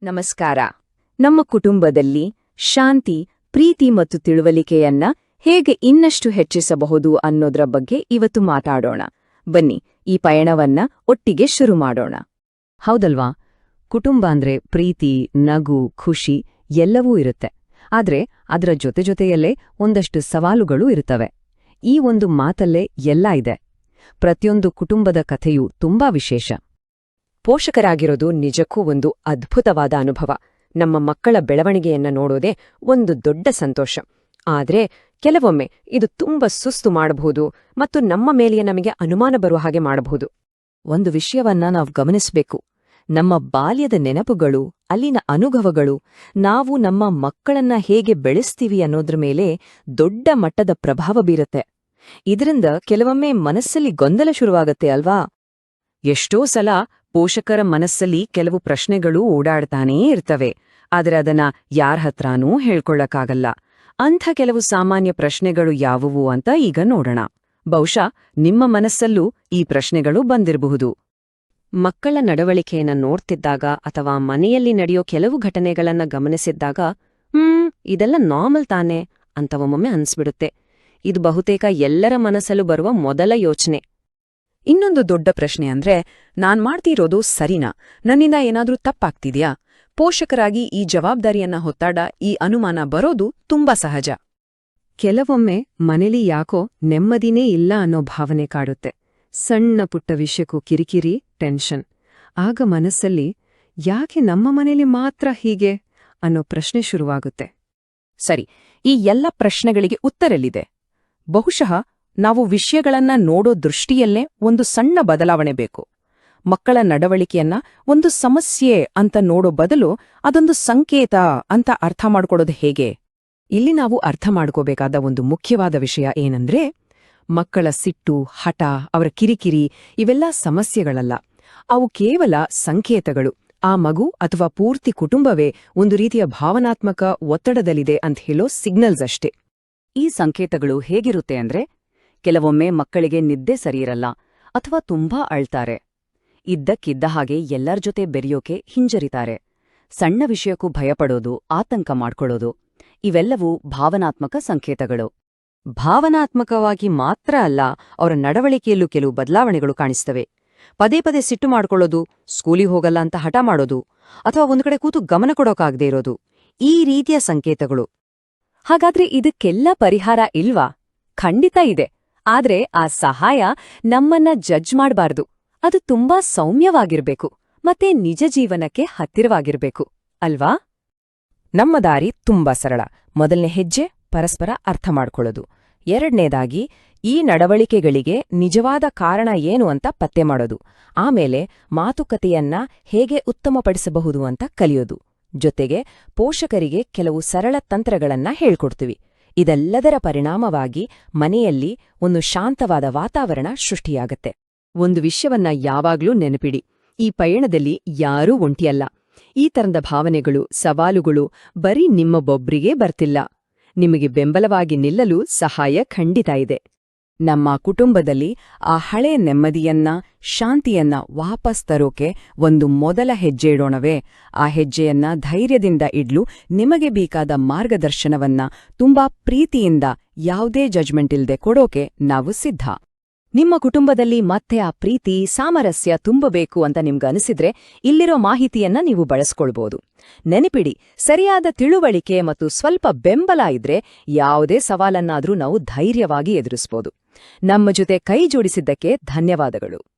ನಮಸ್ಕಾರ. ನಮ್ಮ ಕುಟುಂಬದಲ್ಲಿ ಶಾಂತಿ, ಪ್ರೀತಿ ಮತ್ತು ತಿಳುವಳಿಕೆಯನ್ನ ಹೇಗೆ ಇನ್ನಷ್ಟು ಹೆಚ್ಚಿಸಬಹುದು ಅನ್ನೋದ್ರ ಬಗ್ಗೆ ಇವತ್ತು ಮಾತಾಡೋಣ. ಬನ್ನಿ, ಈ ಪಯಣವನ್ನ ಒಟ್ಟಿಗೆ ಶುರು ಮಾಡೋಣ. ಹೌದಲ್ವಾ? ಕುಟುಂಬ ಅಂದ್ರೆ ಪ್ರೀತಿ, ನಗು, ಖುಷಿ ಎಲ್ಲವೂ ಇರುತ್ತೆ. ಆದ್ರೆ ಅದರ ಜೊತೆಯಲ್ಲೇ ಒಂದಷ್ಟು ಸವಾಲುಗಳು ಇರುತ್ತವೆ. ಈ ಒಂದು ಮಾತಲ್ಲೇ ಎಲ್ಲ ಇದೆ. ಪ್ರತಿಯೊಂದು ಕುಟುಂಬದ ಕಥೆಯೂ ತುಂಬಾ ವಿಶೇಷ. ಪೋಷಕರಾಗಿರೋದು ನಿಜಕ್ಕೂ ಒಂದು ಅದ್ಭುತವಾದ ಅನುಭವ. ನಮ್ಮ ಮಕ್ಕಳ ಬೆಳವಣಿಗೆಯನ್ನ ನೋಡೋದೇ ಒಂದು ದೊಡ್ಡ ಸಂತೋಷ. ಆದ್ರೆ ಕೆಲವೊಮ್ಮೆ ಇದು ತುಂಬಾ ಸುಸ್ತು ಮಾಡಬಹುದು ಮತ್ತು ನಮ್ಮ ಮೇಲೆಯೇ ನಮಗೆ ಅನುಮಾನ ಬರುವ ಹಾಗೆ ಮಾಡಬಹುದು. ಒಂದು ವಿಷಯವನ್ನ ನಾವು ಗಮನಿಸಬೇಕು. ನಮ್ಮ ಬಾಲ್ಯದ ನೆನಪುಗಳು, ಅಲ್ಲಿನ ಅನುಭವಗಳು, ನಾವು ನಮ್ಮ ಮಕ್ಕಳನ್ನ ಹೇಗೆ ಬೆಳೆಸ್ತೀವಿ ಅನ್ನೋದ್ರ ಮೇಲೆ ದೊಡ್ಡ ಮಟ್ಟದ ಪ್ರಭಾವ ಬೀರುತ್ತೆ. ಇದರಿಂದ ಕೆಲವೊಮ್ಮೆ ಮನಸ್ಸಲ್ಲಿ ಗೊಂದಲ ಶುರುವಾಗತ್ತೆ ಅಲ್ವಾ? ಎಷ್ಟೋ ಸಲ ಪೋಷಕರ ಮನಸ್ಸಲ್ಲಿ ಕೆಲವು ಪ್ರಶ್ನೆಗಳು ಓಡಾಡ್ತಾನೇ ಇರ್ತವೆ. ಆದ್ರೆ ಅದನ್ನ ಯಾರ ಹತ್ರಾನೂ ಹೇಳ್ಕೊಳ್ಳಕ್ಕಾಗಲ್ಲ. ಅಂಥ ಕೆಲವು ಸಾಮಾನ್ಯ ಪ್ರಶ್ನೆಗಳು ಯಾವುವು ಅಂತ ಈಗ ನೋಡೋಣ. ಬಹುಶಃ ನಿಮ್ಮ ಮನಸ್ಸಲ್ಲೂ ಈ ಪ್ರಶ್ನೆಗಳು ಬಂದಿರಬಹುದು. ಮಕ್ಕಳ ನಡವಳಿಕೆಯನ್ನ ನೋಡ್ತಿದ್ದಾಗ ಅಥವಾ ಮನೆಯಲ್ಲಿ ನಡೆಯೋ ಕೆಲವು ಘಟನೆಗಳನ್ನ ಗಮನಿಸಿದ್ದಾಗ ಇದೆಲ್ಲ ನಾರ್ಮಲ್ ತಾನೇ ಅಂತ ಒಮ್ಮೊಮ್ಮೆ ಅನ್ಸ್ಬಿಡುತ್ತೆ. ಇದು ಬಹುತೇಕ ಎಲ್ಲರ ಮನಸ್ಸಲ್ಲೂ ಬರುವ ಮೊದಲ ಯೋಚನೆ. ಇನ್ನೊಂದು ದೊಡ್ಡ ಪ್ರಶ್ನೆ ಅಂದ್ರೆ, ನಾನ್ ಮಾಡ್ತಿರೋದು ಸರಿನಾ? ನನ್ನಿಂದ ಏನಾದ್ರೂ ತಪ್ಪಾಗ್ತಿದ್ಯಾ? ಪೋಷಕರಾಗಿ ಈ ಜವಾಬ್ದಾರಿಯನ್ನ ಹೊತ್ತಾಡ ಈ ಅನುಮಾನ ಬರೋದು ತುಂಬಾ ಸಹಜ. ಕೆಲವೊಮ್ಮೆ ಮನೇಲಿ ಯಾಕೋ ನೆಮ್ಮದಿನೇ ಇಲ್ಲ ಅನ್ನೋ ಭಾವನೆ ಕಾಡುತ್ತೆ. ಸಣ್ಣ ಪುಟ್ಟ ವಿಷಯಕ್ಕೂ ಕಿರಿಕಿರಿ, ಟೆನ್ಷನ್. ಆಗ ಮನಸ್ಸಲ್ಲಿ ಯಾಕೆ ನಮ್ಮ ಮನೇಲಿ ಮಾತ್ರ ಹೀಗೆ ಅನ್ನೋ ಪ್ರಶ್ನೆ ಶುರುವಾಗುತ್ತೆ. ಸರಿ, ಈ ಎಲ್ಲ ಪ್ರಶ್ನೆಗಳಿಗೆ ಉತ್ತರಲ್ಲಿದೆ. ಬಹುಶಃ ನಾವು ವಿಷಯಗಳನ್ನ ನೋಡೋ ದೃಷ್ಟಿಯಲ್ಲೇ ಒಂದು ಸಣ್ಣ ಬದಲಾವಣೆ ಬೇಕು. ಮಕ್ಕಳ ನಡವಳಿಕೆಯನ್ನ ಒಂದು ಸಮಸ್ಯೆ ಅಂತ ನೋಡೋ ಬದಲು ಅದೊಂದು ಸಂಕೇತ ಅಂತ ಅರ್ಥ ಮಾಡ್ಕೊಡೋದು ಹೇಗೆ? ಇಲ್ಲಿ ನಾವು ಅರ್ಥ ಮಾಡ್ಕೋಬೇಕಾದ ಒಂದು ಮುಖ್ಯವಾದ ವಿಷಯ ಏನಂದ್ರೆ, ಮಕ್ಕಳ ಸಿಟ್ಟು, ಹಠ, ಅವರ ಕಿರಿಕಿರಿ ಇವೆಲ್ಲ ಸಮಸ್ಯೆಗಳಲ್ಲ. ಅವು ಕೇವಲ ಸಂಕೇತಗಳು. ಆ ಮಗು ಅಥವಾ ಪೂರ್ತಿ ಕುಟುಂಬವೇ ಒಂದು ರೀತಿಯ ಭಾವನಾತ್ಮಕ ಒತ್ತಡದಲ್ಲಿದೆ ಅಂತ ಹೇಳೋ ಸಿಗ್ನಲ್ಸ್ ಅಷ್ಟೇ. ಈ ಸಂಕೇತಗಳು ಹೇಗಿರುತ್ತೆ ಅಂದ್ರೆ, ಕೆಲವೊಮ್ಮೆ ಮಕ್ಕಳಿಗೆ ನಿದ್ದೆ ಸರಿಯಿರಲ್ಲ ಅಥವಾ ತುಂಬಾ ಅಳ್ತಾರೆ. ಇದ್ದಕ್ಕಿದ್ದ ಹಾಗೆ ಎಲ್ಲರ ಜೊತೆ ಬೆರೆಯೋಕೆ ಹಿಂಜರಿತಾರೆ. ಸಣ್ಣ ವಿಷಯಕ್ಕೂ ಭಯಪಡೋದು, ಆತಂಕ ಮಾಡ್ಕೊಳ್ಳೋದು ಇವೆಲ್ಲವೂ ಭಾವನಾತ್ಮಕ ಸಂಕೇತಗಳು. ಭಾವನಾತ್ಮಕವಾಗಿ ಮಾತ್ರ ಅಲ್ಲ, ಅವರ ನಡವಳಿಕೆಯಲ್ಲೂ ಕೆಲವು ಬದಲಾವಣೆಗಳು ಕಾಣಿಸ್ತವೆ. ಪದೇ ಪದೇ ಸಿಟ್ಟು ಮಾಡ್ಕೊಳ್ಳೋದು, ಸ್ಕೂಲಿಗೆ ಹೋಗಲ್ಲ ಅಂತ ಹಠ ಮಾಡೋದು, ಅಥವಾ ಒಂದು ಕಡೆ ಕೂತು ಗಮನ ಕೊಡೋಕಾಗದೇ ಇರೋದು ಈ ರೀತಿಯ ಸಂಕೇತಗಳು. ಹಾಗಾದ್ರೆ ಇದಕ್ಕೆಲ್ಲ ಪರಿಹಾರ ಇಲ್ವಾ? ಖಂಡಿತ ಇದೆ. ಆದ್ರೆ ಆ ಸಹಾಯ ನಮ್ಮನ್ನ ಜಡ್ಜ್ ಮಾಡ್ಬಾರ್ದು. ಅದು ತುಂಬಾ ಸೌಮ್ಯವಾಗಿರ್ಬೇಕು ಮತ್ತೆ ನಿಜ ಜೀವನಕ್ಕೆ ಹತ್ತಿರವಾಗಿರ್ಬೇಕು, ಅಲ್ವಾ? ನಮ್ಮ ದಾರಿ ತುಂಬಾ ಸರಳ. ಮೊದಲನೇ ಹೆಜ್ಜೆ ಪರಸ್ಪರ ಅರ್ಥ ಮಾಡ್ಕೊಳ್ಳೋದು. ಎರಡನೇದಾಗಿ ಈ ನಡವಳಿಕೆಗಳಿಗೆ ನಿಜವಾದ ಕಾರಣ ಏನು ಅಂತ ಪತ್ತೆ ಮಾಡೋದು. ಆಮೇಲೆ ಮಾತುಕತೆಯನ್ನ ಹೇಗೆ ಉತ್ತಮಪಡಿಸಬಹುದು ಅಂತ ಕಲಿಯೋದು. ಜೊತೆಗೆ ಪೋಷಕರಿಗೆ ಕೆಲವು ಸರಳ ತಂತ್ರಗಳನ್ನ ಹೇಳ್ಕೊಡ್ತೀವಿ. ಇದೆಲ್ಲದರ ಪರಿಣಾಮವಾಗಿ ಮನೆಯಲ್ಲಿ ಒಂದು ಶಾಂತವಾದ ವಾತಾವರಣ ಸೃಷ್ಟಿಯಾಗತ್ತೆ. ಒಂದು ವಿಷಯವನ್ನ ಯಾವಾಗ್ಲೂ ನೆನಪಿಡಿ, ಈ ಪಯಣದಲ್ಲಿ ಯಾರೂ ಒಂಟಿಯಲ್ಲ. ಈ ತರದ ಭಾವನೆಗಳು, ಸವಾಲುಗಳು ಬರೀ ನಿಮ್ಮೊಬ್ಬೊಬ್ರಿಗೇ ಬರ್ತಿಲ್ಲ. ನಿಮಗೆ ಬೆಂಬಲವಾಗಿ ನಿಲ್ಲಲು ಸಹಾಯ ಖಂಡಿತ ಇದೆ. ನಮ್ಮ ಕುಟುಂಬದಲ್ಲಿ ಆ ಹಳೆಯ ನೆಮ್ಮದಿಯನ್ನ, ಶಾಂತಿಯನ್ನ ವಾಪಸ್ ತರೋಕೆ ಒಂದು ಮೊದಲ ಹೆಜ್ಜೆ ಇಡೋಣವೇ? ಆ ಹೆಜ್ಜೆಯನ್ನ ಧೈರ್ಯದಿಂದ ಇಡ್ಲು ನಿಮಗೆ ಬೇಕಾದ ಮಾರ್ಗದರ್ಶನವನ್ನ ತುಂಬಾ ಪ್ರೀತಿಯಿಂದ, ಯಾವುದೇ ಜಜ್ಮೆಂಟ್ ಇಲ್ದೆ ಕೊಡೋಕೆ ನಾವು ಸಿದ್ಧ. ನಿಮ್ಮ ಕುಟುಂಬದಲ್ಲಿ ಮತ್ತೆ ಆ ಪ್ರೀತಿ, ಸಾಮರಸ್ಯ ತುಂಬಬೇಕು ಅಂತ ನಿಮ್ಗನಿಸಿದ್ರೆ ಇಲ್ಲಿರೋ ಮಾಹಿತಿಯನ್ನ ನೀವು ಬಳಸ್ಕೊಳ್ಬೋದು. ನೆನಪಿಡಿ, ಸರಿಯಾದ ತಿಳುವಳಿಕೆ ಮತ್ತು ಸ್ವಲ್ಪ ಬೆಂಬಲ ಇದ್ರೆ ಯಾವುದೇ ಸವಾಲನ್ನಾದ್ರೂ ನಾವು ಧೈರ್ಯವಾಗಿ ಎದುರಿಸ್ಬೋದು. ನಮ್ಮ ಜೊತೆ ಕೈ ಜೋಡಿಸಿದ್ದಕ್ಕೆ ಧನ್ಯವಾದಗಳು.